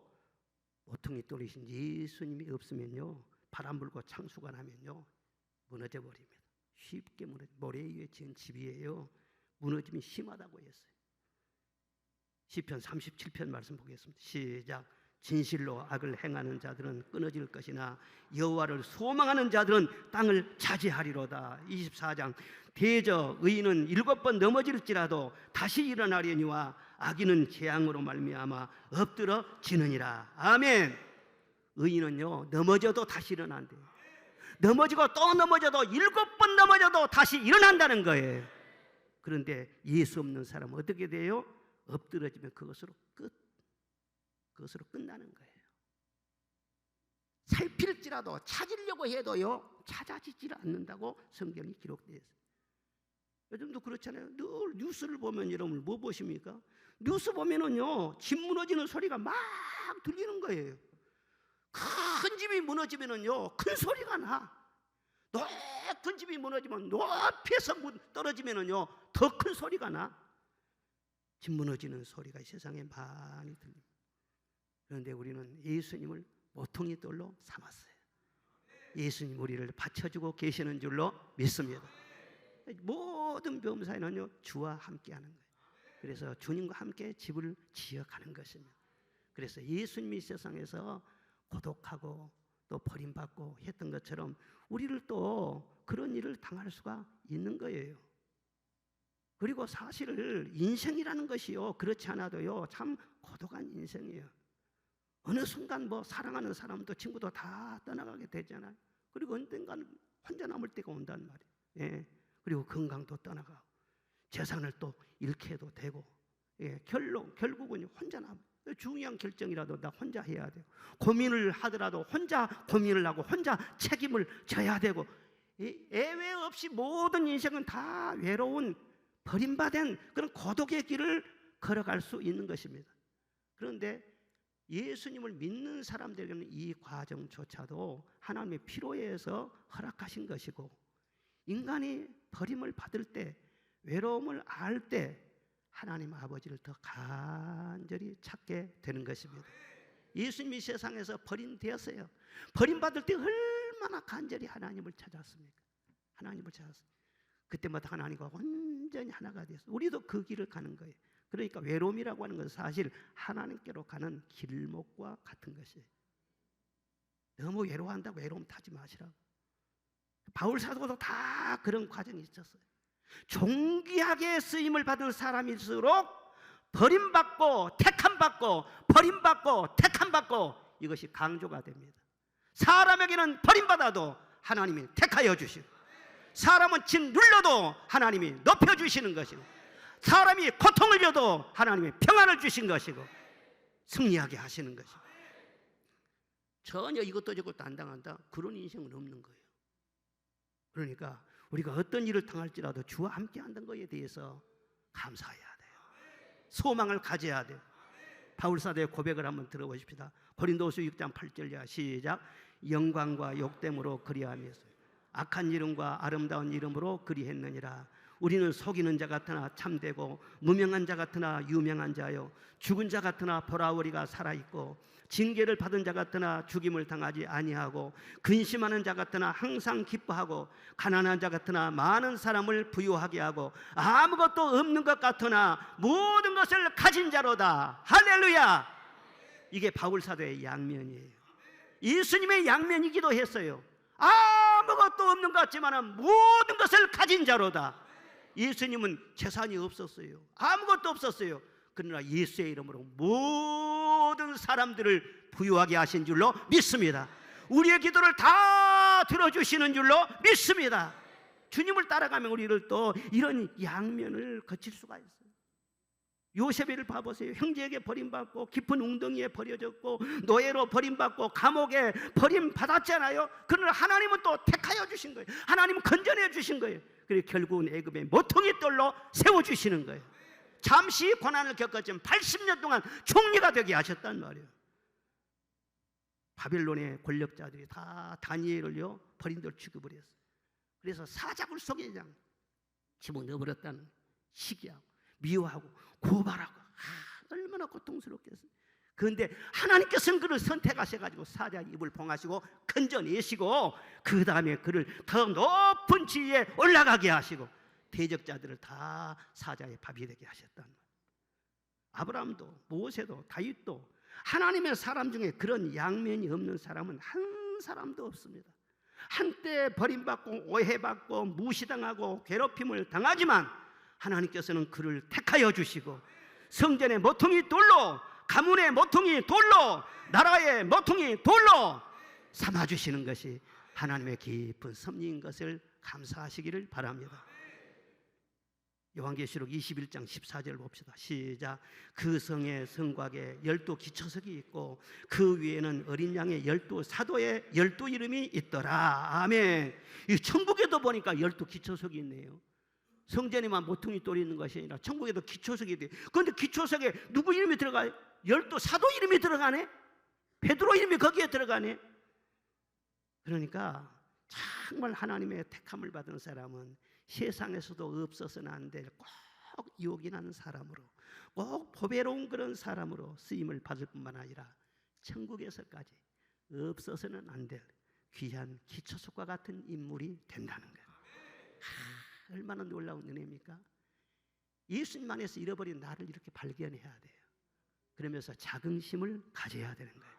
모퉁이 돌이신 예수님이 없으면요, 바람 불고 창수가 나면요 무너져 버립니다. 쉽게 무너져. 모래 위에 지은 집이에요. 무너짐이 심하다고 했어요. 시편 37편 말씀 보겠습니다. 시작. 진실로 악을 행하는 자들은 끊어질 것이나 여호와를 소망하는 자들은 땅을 차지하리로다. 24장. 대저 의인은 7번 넘어질지라도 다시 일어나려니와 악인은 재앙으로 말미암아 엎드러지느니라. 아멘. 의인은요, 넘어져도 다시 일어난대요. 넘어지고 또 넘어져도 7번 넘어져도 다시 일어난다는 거예요. 그런데 예수 없는 사람은 어떻게 돼요? 엎드러지면 그것으로 끝나는 거예요. 살필지라도 찾으려고 해도요, 찾아지질 않는다고 성경이 기록되어 있어요. 요즘도 그렇잖아요. 늘 뉴스를 보면 여러분 뭐 보십니까? 뉴스 보면은요, 집 무너지는 소리가 막 들리는 거예요. 큰 집이 무너지면은요, 큰 소리가 나. 높은 집이 무너지면 높이에서 떨어지면은요, 더 큰 소리가 나. 집 무너지는 소리가 이 세상에 많이 들립니다. 그런데 우리는 예수님을 모퉁이 돌로 삼았어요. 예수님 우리를 받쳐주고 계시는 줄로 믿습니다. 모든 범사에는요, 주와 함께하는 거예요. 그래서 주님과 함께 집을 지어가는 것입니다. 그래서 예수님이 세상에서 고독하고 또 버림받고 했던 것처럼 우리를 또 그런 일을 당할 수가 있는 거예요. 그리고 사실 인생이라는 것이요, 그렇지 않아도요, 참 고독한 인생이에요. 어느 순간 뭐 사랑하는 사람도 친구도 다 떠나가게 되잖아요. 그리고 언젠가는 혼자 남을 때가 온단 말이에요. 예. 그리고 건강도 떠나가고 재산을 또 잃게 해도 되고, 예. 결국은 혼자 남아요. 중요한 결정이라도 나 혼자 해야 돼요. 고민을 하더라도 혼자 고민을 하고 혼자 책임을 져야 되고, 예외 없이 모든 인생은 다 외로운 버림받은 그런 고독의 길을 걸어갈 수 있는 것입니다. 그런데 예수님을 믿는 사람들에게는 이 과정조차도 하나님의 피로 의해서 허락하신 것이고, 인간이 버림을 받을 때, 외로움을 알 때 하나님 아버지를 더 간절히 찾게 되는 것입니다. 예수님이 세상에서 버림되었어요. 버림받을 때 얼마나 간절히 하나님을 찾았습니까? 하나님을 찾았어요. 그때마다 하나님과 완전히 하나가 됐어요. 우리도 그 길을 가는 거예요. 그러니까 외로움이라고 하는 것은 사실 하나님께로 가는 길목과 같은 것이에요. 너무 외로워한다고 외로움 타지 마시라고. 바울 사도도 다 그런 과정이 있었어요. 존귀하게 쓰임을 받은 사람일수록 버림받고 택함받고 버림받고 택함받고 이것이 강조가 됩니다. 사람에게는 버림받아도 하나님이 택하여 주시고, 사람은 짓 눌러도 하나님이 높여주시는 것이고, 사람이 고통을 줘도 하나님이 평안을 주신 것이고 승리하게 하시는 것이고, 전혀 이것도 저것도 안 당한다, 그런 인생은 없는 거예요. 그러니까 우리가 어떤 일을 당할지라도 주와 함께 한다는 것에 대해서 감사해야 돼요. 소망을 가져야 돼요. 바울 사도의 고백을 한번 들어보십시다. 고린도후서 6장 8절 시작. 영광과 욕됨으로 그리하면서 악한 이름과 아름다운 이름으로 그리했느니라. 우리는 속이는 자 같으나 참되고 무명한 자 같으나 유명한 자요, 죽은 자 같으나 보라 우리가 살아있고, 징계를 받은 자 같으나 죽임을 당하지 아니하고, 근심하는 자 같으나 항상 기뻐하고, 가난한 자 같으나 많은 사람을 부유하게 하고, 아무것도 없는 것 같으나 모든 것을 가진 자로다. 할렐루야. 이게 바울 사도의 양면이에요. 예수님의 양면이기도 했어요. 아무것도 없는 것 같지만 모든 것을 가진 자로다. 예수님은 재산이 없었어요. 아무것도 없었어요. 그러나 예수의 이름으로 모든 사람들을 부유하게 하신 줄로 믿습니다. 우리의 기도를 다 들어주시는 줄로 믿습니다. 주님을 따라가면 우리를 또 이런 양면을 거칠 수가 있어요. 요셉을 봐보세요. 형제에게 버림받고 깊은 웅덩이에 버려졌고 노예로 버림받고 감옥에 버림받았잖아요. 그러나 하나님은 또 택하여 주신 거예요. 하나님은 건져내 주신 거예요. 그리고 결국은 애굽의 모퉁이 돌로 세워주시는 거예요. 잠시 고난을 겪었지만 80년 동안 총리가 되게 하셨단 말이에요. 바빌론의 권력자들이 다 다니엘을요 버린돌 취급을 했어요. 그래서 사자굴 속에 그냥 집어넣어버렸다는 시기하고 미워하고 고발하고 얼마나 고통스럽겠어요. 그런데 하나님께서는 그를 선택하셔가지고 사자 입을 봉하시고 건져내시고 그 다음에 그를 더 높은 지위에 올라가게 하시고 대적자들을 다 사자의 밥이 되게 하셨단 말이에요. 아브라함도 모세도 다윗도 하나님의 사람 중에 그런 양면이 없는 사람은 한 사람도 없습니다. 한때 버림받고 오해받고 무시당하고 괴롭힘을 당하지만 하나님께서는 그를 택하여 주시고 성전의 모퉁이 돌로, 가문의 모퉁이 돌로, 나라의 모퉁이 돌로 삼아주시는 것이 하나님의 깊은 섭리인 것을 감사하시기를 바랍니다. 요한계시록 21장 14절 봅시다. 시작. 그 성에 성곽에 12 기초석이 있고 그 위에는 어린 양의 12 사도의 12 이름이 있더라. 아멘. 이 천국에도 보니까 12 기초석이 있네요. 성전에만 모퉁이 돌이 있는 것이 아니라 천국에도 기초석이 돼요. 그런데 기초석에 누구 이름이 들어가요? 12 사도 이름이 들어가네. 베드로 이름이 거기에 들어가네. 그러니까 정말 하나님의 택함을 받은 사람은 세상에서도 없어서는 안 될 꼭 유혹이 나는 사람으로, 꼭 보배로운 그런 사람으로 쓰임을 받을 뿐만 아니라 천국에서까지 없어서는 안 될 귀한 기초석과 같은 인물이 된다는 거예요. 얼마나 놀라운 은혜입니까? 예수님 안에서 잃어버린 나를 이렇게 발견해야 돼요. 그러면서 자긍심을 가져야 되는 거예요.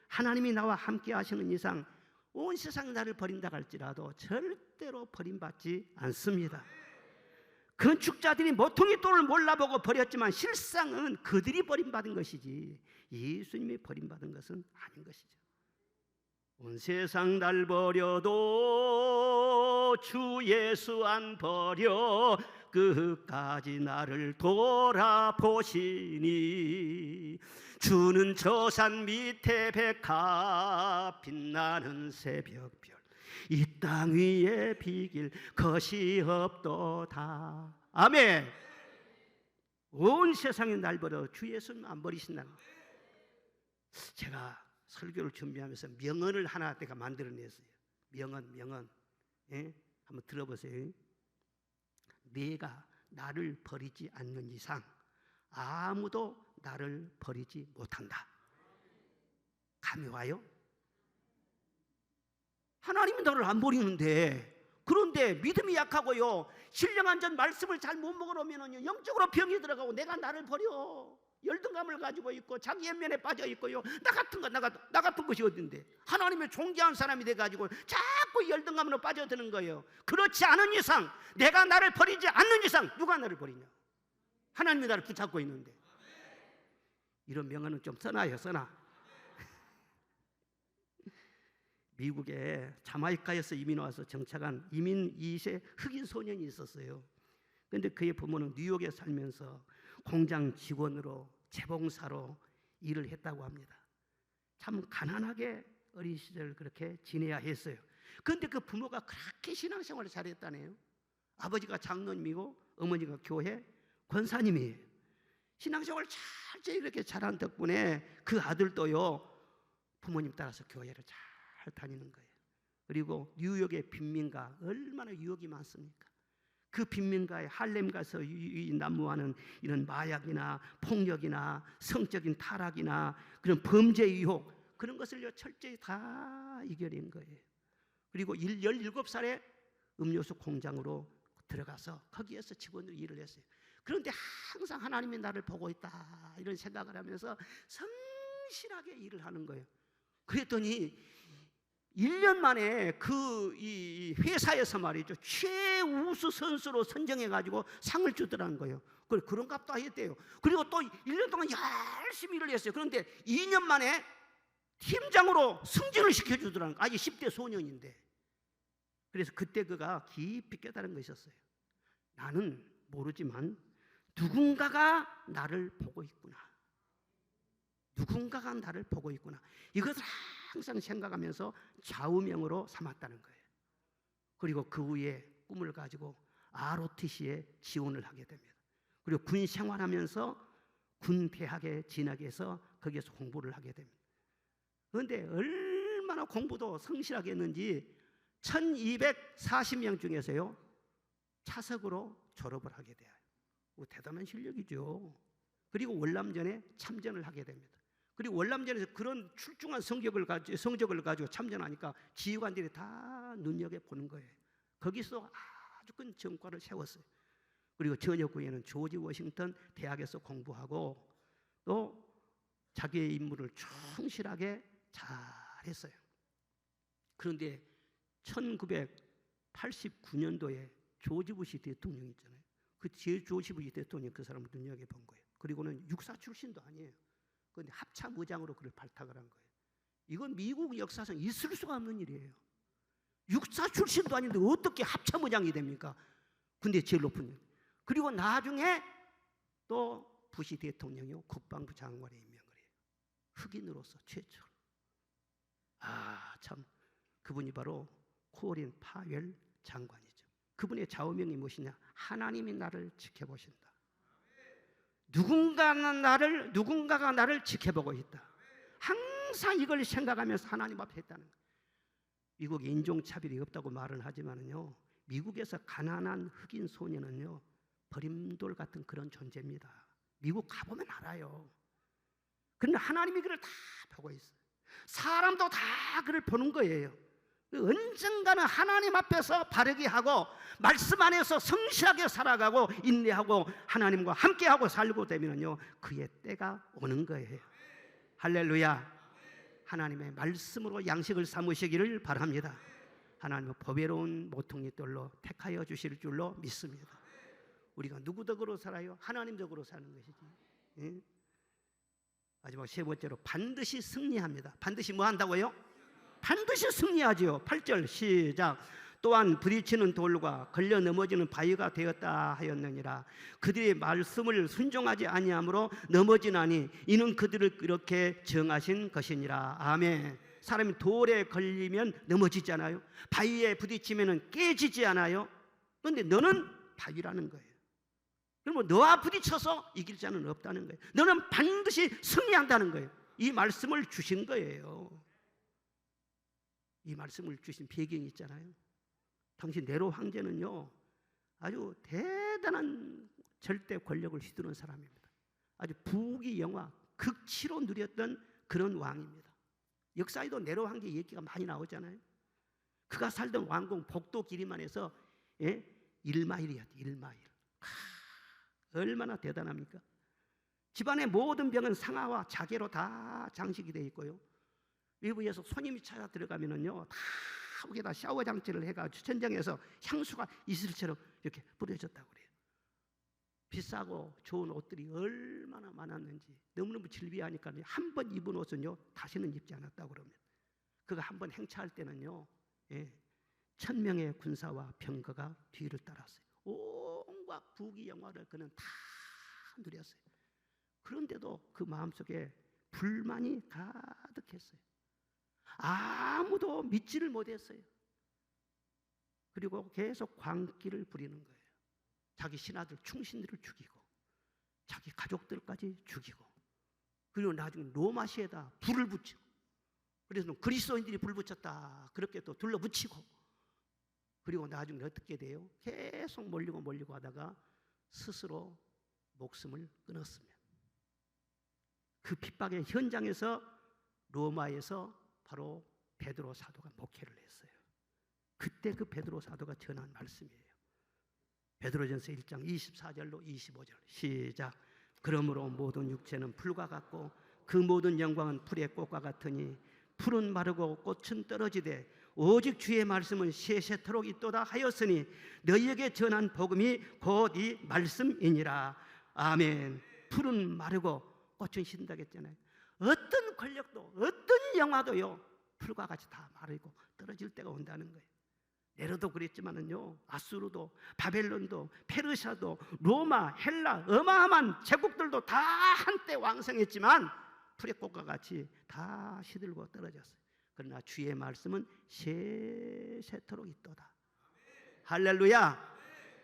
하나님이 나와 함께 하시는 이상 온 세상이 나를 버린다 할지라도 절대로 버림받지 않습니다. 건축자들이 모퉁이 돌을 몰라보고 버렸지만 실상은 그들이 버림받은 것이지 예수님이 버림받은 것은 아닌 것이죠. 온 세상 날 버려도 주 예수 안 버려 끝까지 나를 돌아보시니 주는 저 산 밑에 백합 빛나는 새벽별 이 땅 위에 비길 것이 없도다. 아멘. 온 세상이 날 버려 주 예수는 안 버리신다는 거예요. 제가 설교를 준비하면서 명언을 하나 내가 만들어냈어요. 명언. 예? 한번 들어보세요. 내가 나를 버리지 않는 이상 아무도 나를 버리지 못한다. 감이 와요? 하나님이 너를 안 버리는데, 그런데 믿음이 약하고요 신령한 전 말씀을 잘 못 먹으려면 영적으로 병이 들어가고 내가 나를 버려 열등감을 가지고 있고 자기 연면에 빠져 있고요 나 같은 것이 어딘데 하나님의 존귀한 사람이 돼가지고 자꾸 열등감으로 빠져드는 거예요. 그렇지 않은 이상, 내가 나를 버리지 않는 이상 누가 나를 버리냐? 하나님이 나를 붙잡고 있는데. 이런 명언은 좀 써놔요. 미국에 자마이카에서 이민 와서 정착한 이민 2세 흑인 소년이 있었어요. 그런데 그의 부모는 뉴욕에 살면서 공장 직원으로 재봉사로 일을 했다고 합니다. 참 가난하게 어린 시절 그렇게 지내야 했어요. 그런데 그 부모가 그렇게 신앙생활을 잘했다네요. 아버지가 장로님이고 어머니가 교회 권사님이에요. 신앙생활을 잘 이렇게 잘한 덕분에 그 아들도요 부모님 따라서 교회를 잘 다니는 거예요. 그리고 뉴욕의 빈민가 얼마나 유혹이 많습니까? 그 빈민가에 할렘 가서 난무하는 이런 마약이나 폭력이나 성적인 타락이나 그런 범죄 유혹, 그런 것을 철저히 다 이겨낸 거예요. 그리고 17살에 음료수 공장으로 들어가서 거기에서 직원으로 일을 했어요. 그런데 항상 하나님이 나를 보고 있다 이런 생각을 하면서 성실하게 일을 하는 거예요. 그랬더니 1년 만에 이 회사에서 말이죠, 최우수 선수로 선정해가지고 상을 주더라는 거예요. 그런 값도 했대요. 그리고 또 1년 동안 열심히 일을 했어요. 그런데 2년 만에 팀장으로 승진을 시켜주더라는 거예요. 아직 10대 소년인데. 그래서 그때 그가 깊이 깨달은 것이 있었어요. 나는 모르지만 누군가가 나를 보고 있구나. 누군가가 나를 보고 있구나. 이것을 항상 생각하면서 좌우명으로 삼았다는 거예요. 그리고 그 후에 꿈을 가지고 ROTC에 지원을 하게 됩니다. 그리고 군 생활하면서 군 대학에 진학해서 거기에서 공부를 하게 됩니다. 그런데 얼마나 공부도 성실하게 했는지 1240명 중에서요 차석으로 졸업을 하게 돼요. 대단한 실력이죠. 그리고 월남전에 참전을 하게 됩니다. 그리고 월남전에서 그런 출중한 성적을 가지고 참전하니까 지휘관들이 다 눈여겨보는 거예요. 거기서 아주 큰 전과를 세웠어요. 그리고 저녁 후에는 조지 워싱턴 대학에서 공부하고 또 자기의 임무를 충실하게 잘했어요. 그런데 1989년도에 조지 부시 대통령이 있잖아요. 그 조지 부시 대통령이 그 사람을 눈여겨본 거예요. 그리고는 육사 출신도 아니에요. 그런데 합참의장으로 그를 발탁을 한 거예요. 이건 미국 역사상 있을 수가 없는 일이에요. 육사 출신도 아닌데 어떻게 합참의장이 됩니까? 근데 제일 높은 일. 그리고 나중에 또 부시 대통령이 국방부 장관에 임명을 해요. 흑인으로서 최초로. 참 그분이 바로 콜린 파웰 장관이죠. 그분의 좌우명이 무엇이냐? 하나님이 나를 지켜보신다. 누군가가 나를 지켜보고 있다. 항상 이걸 생각하면서 하나님 앞에 했다는 거예요. 미국에 인종차별이 없다고 말은 하지만요, 미국에서 가난한 흑인 소년은요 버림돌 같은 그런 존재입니다. 미국 가보면 알아요. 그런데 하나님이 그를 다 보고 있어요. 사람도 다 그를 보는 거예요. 언젠가는 하나님 앞에서 바르게 하고 말씀 안에서 성실하게 살아가고 인내하고 하나님과 함께하고 살고 되면요 그의 때가 오는 거예요. 할렐루야. 하나님의 말씀으로 양식을 삼으시기를 바랍니다. 하나님의 보배로운 모퉁이 돌로 택하여 주실 줄로 믿습니다. 우리가 누구 덕으로 살아요? 하나님 덕으로 사는 것이지. 예? 마지막 세 번째로 반드시 승리합니다. 반드시 뭐 한다고요? 반드시 승리하지요. 8절 시작. 또한 부딪히는 돌과 걸려 넘어지는 바위가 되었다 하였느니라. 그들의 말씀을 순종하지 아니함으로 넘어지나니 이는 그들을 이렇게 정하신 것이니라. 아멘. 사람이 돌에 걸리면 넘어지잖아요. 바위에 부딪히면 깨지지 않아요. 그런데 너는 바위라는 거예요. 그러면 너와 부딪혀서 이길 자는 없다는 거예요. 너는 반드시 승리한다는 거예요. 이 말씀을 주신 거예요. 이 말씀을 주신 배경이 있잖아요. 당시 네로 황제는요 아주 대단한 절대 권력을 휘두른 사람입니다. 아주 부귀영화 극치로 누렸던 그런 왕입니다. 역사에도 네로 황제 얘기가 많이 나오잖아요. 그가 살던 왕궁 복도 길이만 해서 1마일이었죠. 1마일. 얼마나 대단합니까? 집안의 모든 병은 상아와 자개로 다 장식이 되어 있고요. 외부에서 손님이 찾아 들어가면은요 다 거기다 샤워 장치를 해가지고 천장에서 향수가 이슬처럼 이렇게 뿌려졌다고 그래요. 비싸고 좋은 옷들이 얼마나 많았는지 너무너무 질비하니까 한 번 입은 옷은요 다시는 입지 않았다고 그럽니다. 그가 한 번 행차할 때는요 1000명의 군사와 병거가 뒤를 따랐어요. 온갖 부귀영화를 그는 다 누렸어요. 그런데도 그 마음속에 불만이 가득했어요. 아무도 믿지를 못했어요. 그리고 계속 광기를 부리는 거예요. 자기 신하들 충신들을 죽이고 자기 가족들까지 죽이고 그리고 나중에 로마시에다 불을 붙이고 그래서 그리스도인들이 불 붙였다 그렇게 또 둘러붙이고 그리고 나중에 어떻게 돼요? 계속 몰리고 하다가 스스로 목숨을 끊었습니다. 그 핍박의 현장에서 로마에서 바로 베드로 사도가 목회를 했어요. 그때 그 베드로 사도가 전한 말씀이에요. 베드로전서 1장 24절로 25절 시작. 그러므로 모든 육체는 풀과 같고 그 모든 영광은 풀의 꽃과 같으니 풀은 마르고 꽃은 떨어지되 오직 주의 말씀은 세세토록 있도다 하였으니 너희에게 전한 복음이 곧 이 말씀이니라. 아멘. 풀은 마르고 꽃은 신다 했잖아요. 어떤 권력도 어떤 영화도요 풀과 같이 다 마르고 떨어질 때가 온다는 거예요. 네로도 그랬지만은요, 아수르도 바벨론도 페르시아도 로마 헬라 어마어마한 제국들도 다 한때 왕성했지만 풀의 꽃과 같이 다 시들고 떨어졌어요. 그러나 주의 말씀은 세세토록 있도다. 할렐루야.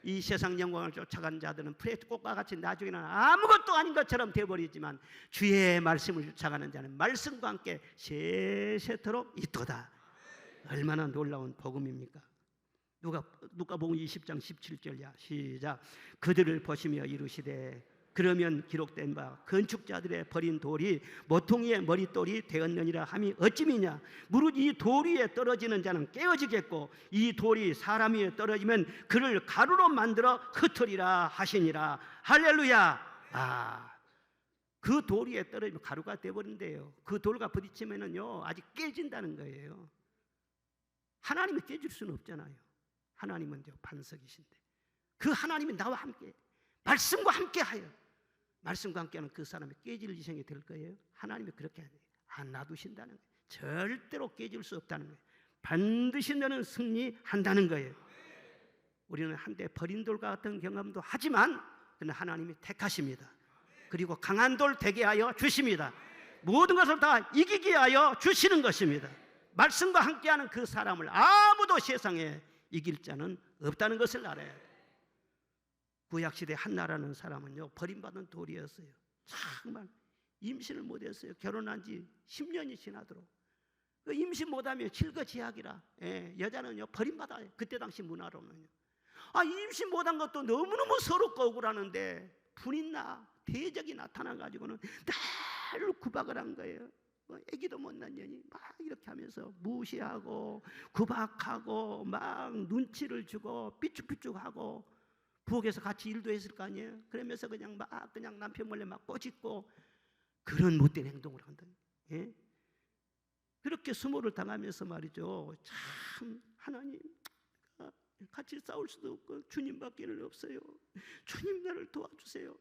이 세상 영광을 쫓아간 자들은 풀의 꽃과 같이 나중에는 아무것도 아닌 것처럼 되어버리지만 주의 말씀을 쫓아가는 자는 말씀과 함께 세세토록 있도다. 얼마나 놀라운 복음입니까? 누가복음 20장 17절이야. 시작. 그들을 보시며 이르시되 그러면 기록된 바 건축자들의 버린 돌이 모퉁이의 머릿돌이 되었느니라 함이 어찌미냐. 무릇 이 돌 위에 떨어지는 자는 깨어지겠고 이 돌이 사람 위에 떨어지면 그를 가루로 만들어 흩으리라 하시니라. 할렐루야. 그 돌 위에 떨어지면 가루가 되어버린대요. 그 돌과 부딪히면은요 아직 깨진다는 거예요. 하나님이 깨질 수는 없잖아요. 하나님은 반석이신데 그 하나님이 나와 함께 말씀과 함께하여 말씀과 함께하는 그 사람이 깨질 인생이 될 거예요. 하나님이 그렇게 안 놔두신다는 거예요. 절대로 깨질 수 없다는 거예요. 반드시 너는 승리한다는 거예요. 우리는 한때 버린 돌과 같은 경험도 하지만 그러나 하나님이 택하십니다. 그리고 강한 돌 되게 하여 주십니다. 모든 것을 다 이기게 하여 주시는 것입니다. 말씀과 함께하는 그 사람을 아무도 세상에 이길 자는 없다는 것을 알아야 돼요. 구약시대 한나라는 사람은요 버림받은 돌이었어요. 정말 임신을 못했어요. 결혼한 지 10년이 지나도록. 임신 못하면 실거지약이라. 여자는요 버림받아요. 그때 당시 문화로는요. 임신 못한 것도 너무너무 서럽고 억울하는데 분인나 대적이 나타나가지고는 날 구박을 한 거예요. 애기도 못 낳은 년이 막 이렇게 하면서 무시하고 구박하고 막 눈치를 주고 삐죽삐죽하고 부엌에서 같이 일도 했을 거 아니에요. 그러면서 그냥 남편 몰래 막 꼬집고 그런 못된 행동을 한다. 예? 그렇게 수모를 당하면서 말이죠. 참 하나님 같이 싸울 수도 없고 주님밖에는 없어요. 주님 나를 도와주세요.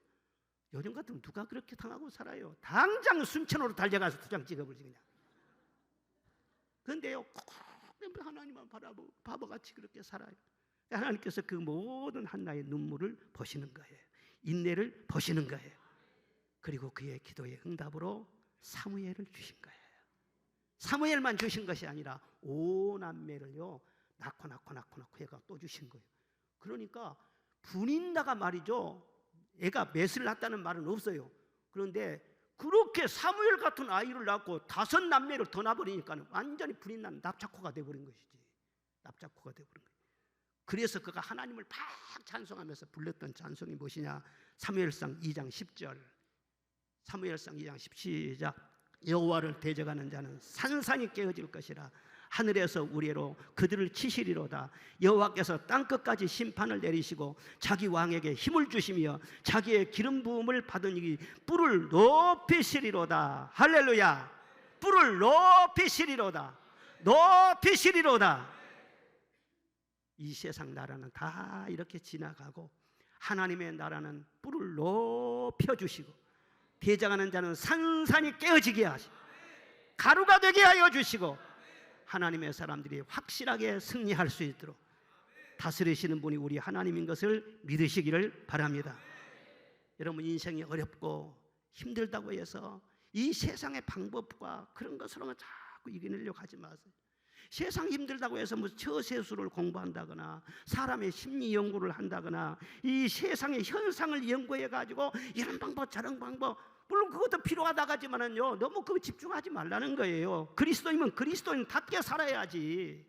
요즘 같으면 누가 그렇게 당하고 살아요? 당장 순천으로 달려가서 도장 찍어버리지 그냥. 그런데요 하나님만 바라보고 바보같이 그렇게 살아요. 하나님께서 그 모든 한나의 눈물을 보시는 거예요. 인내를 보시는 거예요. 그리고 그의 기도의 응답으로 사무엘을 주신 거예요. 사무엘만 주신 것이 아니라 5남매를요 낳고 애가 또 주신 거예요. 그러니까 분인나가 말이죠 애가 맷을 낳았다는 말은 없어요. 그런데 그렇게 사무엘 같은 아이를 낳고 5남매를 더 낳아버리니까 완전히 분인나는 납작코가 돼버린 것이지. 납작코가 돼버린 거예요. 그래서 그가 하나님을 팍 찬송하면서 불렀던 찬송이 무엇이냐. 사무엘상 2장 10절. 사무엘상 2장 10 시작. 여호와를 대적하는 자는 산산이 깨어질 것이라. 하늘에서 우레로 그들을 치시리로다. 여호와께서 땅끝까지 심판을 내리시고 자기 왕에게 힘을 주시며 자기의 기름 부음을 받은 이 뿔을 높이시리로다. 할렐루야. 뿔을 높이시리로다. 높이시리로다. 이 세상 나라는 다 이렇게 지나가고 하나님의 나라는 뿔을 높여주시고 대장하는 자는 산산이 깨어지게 하시고 가루가 되게 하여 주시고 하나님의 사람들이 확실하게 승리할 수 있도록 다스리시는 분이 우리 하나님인 것을 믿으시기를 바랍니다. 여러분 인생이 어렵고 힘들다고 해서 이 세상의 방법과 그런 것으로만 자꾸 이겨내려고 하지 마세요. 세상 힘들다고 해서 무슨 처세술을 공부한다거나 사람의 심리 연구를 한다거나 이 세상의 현상을 연구해가지고 이런 방법 저런 방법 물론 그것도 필요하다가지만은요 너무 그거 집중하지 말라는 거예요. 그리스도인은 그리스도인답게 살아야지.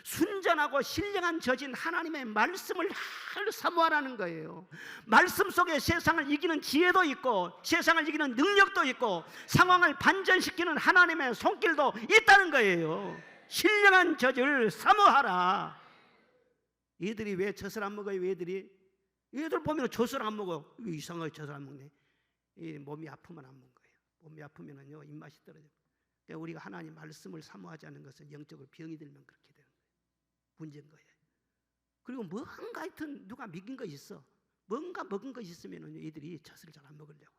순전하고 신령한 저진 하나님의 말씀을 늘 사모하라는 거예요. 말씀 속에 세상을 이기는 지혜도 있고 세상을 이기는 능력도 있고 상황을 반전시키는 하나님의 손길도 있다는 거예요. 신령한 젖을 사모하라. 얘들이 왜 젖을 안 먹어요? 얘들 보면 젖을 안 먹어. 왜 이상하게 젖을 안 먹네? 이 몸이 아프면 안 먹는 거예요. 몸이 아프면은요 입맛이 떨어져. 그러니까 우리가 하나님 말씀을 사모하지 않는 것은 영적으로 병이 들면 그렇게 되는 거예요. 문제인 거예요. 그리고 뭔가 하여튼 누가 믿긴 거 있어. 뭔가 먹은 것이 있으면 이들이 젖을 잘 안 먹으려고.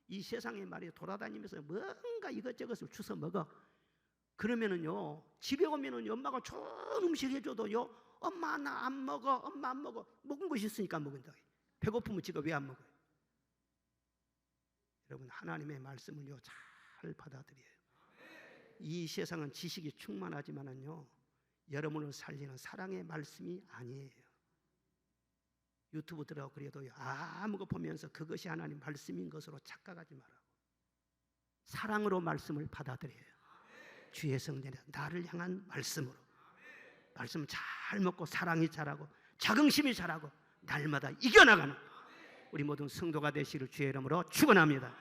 이 세상에 말이야 돌아다니면서 뭔가 이것저것을 주워 먹어. 그러면은요 집에 오면은 엄마가 좋은 음식 해줘도요 엄마 나 안 먹어, 엄마 안 먹어. 먹은 것이 있으니까 먹는다. 배고프면 지가 왜 안 먹어요? 여러분 하나님의 말씀을요 잘 받아들여요. 이 세상은 지식이 충만하지만은요 여러분을 살리는 사랑의 말씀이 아니에요. 유튜브 들어가고 그래도요 아무 거 보면서 그것이 하나님 말씀인 것으로 착각하지 말라고. 사랑으로 말씀을 받아들여요. 주의 성전에 나를 향한 말씀으로 말씀 잘 먹고 사랑이 자라고 자긍심이 자라고 날마다 이겨나가는 우리 모든 성도가 되시기를 주의 이름으로 축원합니다.